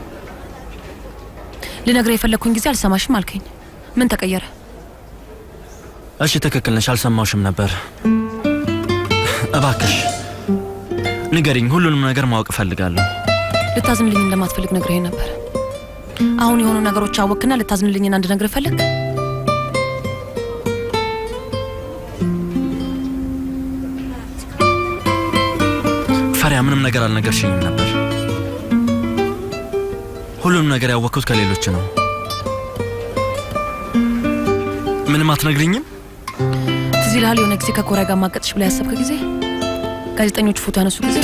A: ልነግርህ የፈለግኩኝ ጊዜ አልሰማሽም አልከኝ። ምን ተቀየረ?
E: እሺ ትክክል ነሽ፣ አልሰማውሽም ነበር። እባክሽ ንገሪኝ፣ ሁሉንም ነገር ማወቅ እፈልጋለሁ።
A: ልታዝንልኝ እንደማትፈልግ ነግረኸኝ ነበር። አሁን የሆኑ ነገሮች አወቅና ልታዝንልኝና እንድነግርህ ፈለግ?
E: ፈሪያ ምንም ነገር አልነገርሽኝም ነበር። ሁሉንም ነገር ያወቅኩት ከሌሎች ነው። ምንም አትነግሪኝም?
A: ትዝ ይልሃል የሆነ ጊዜ ከኮሪያ ጋር ማቀጥሽ ብላ ያሰብከ ጊዜ ጋዜጠኞች ፎቶ ያነሱ ጊዜ?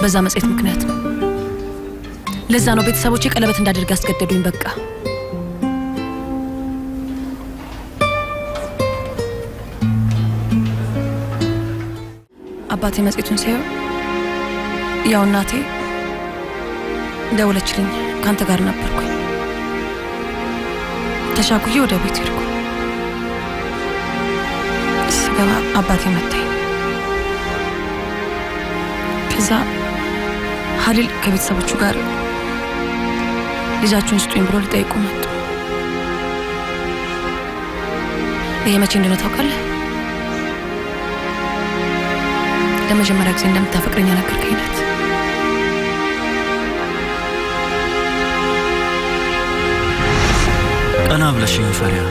A: በዛ መጽሔት ምክንያት ነው። ለዛ ነው ቤተሰቦቼ ቀለበት እንዳደርግ ያስገደዱኝ። በቃ አባቴ መጽሔቱን ሲያየው ያው እናቴ ደውለችልኝ። ካንተ ጋር ነበርኩኝ። ተሻኩዬ ወደ ቤት ሄድኩ። ስገባ አባቴ መታኝ። ከዛ ሀሊል ከቤተሰቦቹ ጋር ልጃችሁን ስጡኝ ብሎ ሊጠይቁ መጡ። ይሄ መቼ እንደሆነ ታውቃለህ? ለመጀመሪያ ጊዜ እንደምታፈቅረኝ ነገርከኝ ዕለት።
E: ቀና ብለሽኝ ፈሪያ።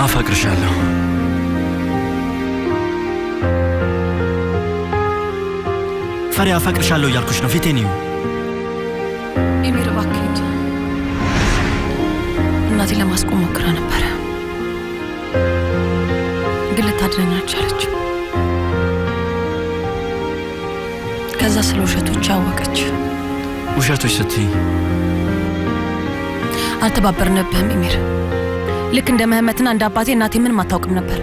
E: አፈቅርሻለሁ። ፈሪያ አፈቅርሻለሁ እያልኩሽ ነው። ፊቴን እዩ።
A: ኤሚር እባክህ ሂድ። እናቴን ለማስቆም ሞክራ ነበረ፣ ግን ልታድነኝ አልቻለችም። ከዛ ስለ ውሸቶች አወቀች።
E: ውሸቶች ስትይ?
A: አልተባበርንብህም ኤሚር። ልክ እንደ ምህመትና እንደ አባቴ እናቴ ምንም አታውቅም ነበር።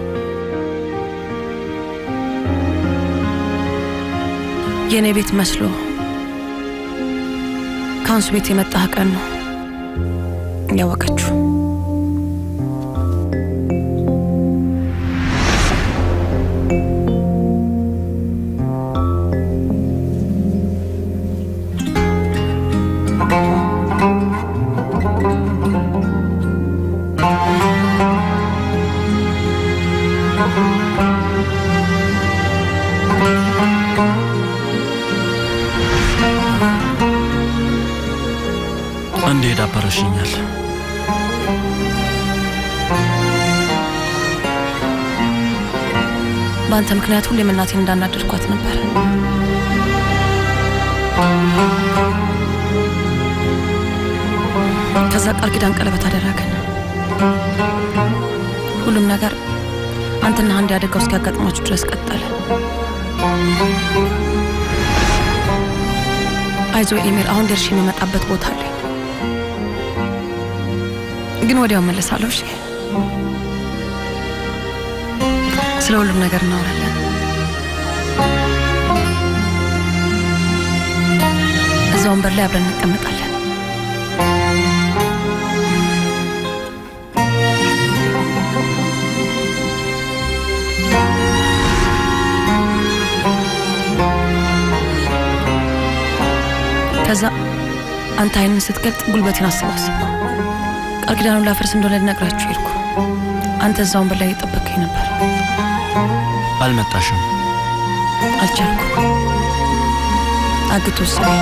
A: የኔ ቤት መስሎ ካንሱ ቤት የመጣህ ቀን ነው ያወቀችው።
C: እንዴት አባረሽኛል?
A: በአንተ ምክንያት ሁሌም እናቴን እንዳናደድኳት ነበር። ከዛ ቃል ኪዳን ቀለበት አደረገን። ሁሉም ነገር አንተና አንድ ያደጋው እስኪያጋጥማችሁ ድረስ ቀጠለ። አይዞ ኤሚር፣ አሁን ደርሼ የምመጣበት ቦታ አለ፣ ግን ወዲያው መለሳለሁ። እሺ፣ ስለ ሁሉም ነገር እናወራለን። እዛ ወንበር ላይ አብረን እንቀመጣለን። ከዛ አንተ አይንን ስትገልጥ ጉልበቴን አሰባሰብኩ። ቃል ኪዳኑን ላፈርስ እንደሆነ ልነግራችሁ ሄድኩ። አንተ እዛ ወንበር ላይ እየጠበቅከኝ ነበር።
C: አልመጣሽም።
A: አልቻልኩም። አግቶ ወሰደኝ።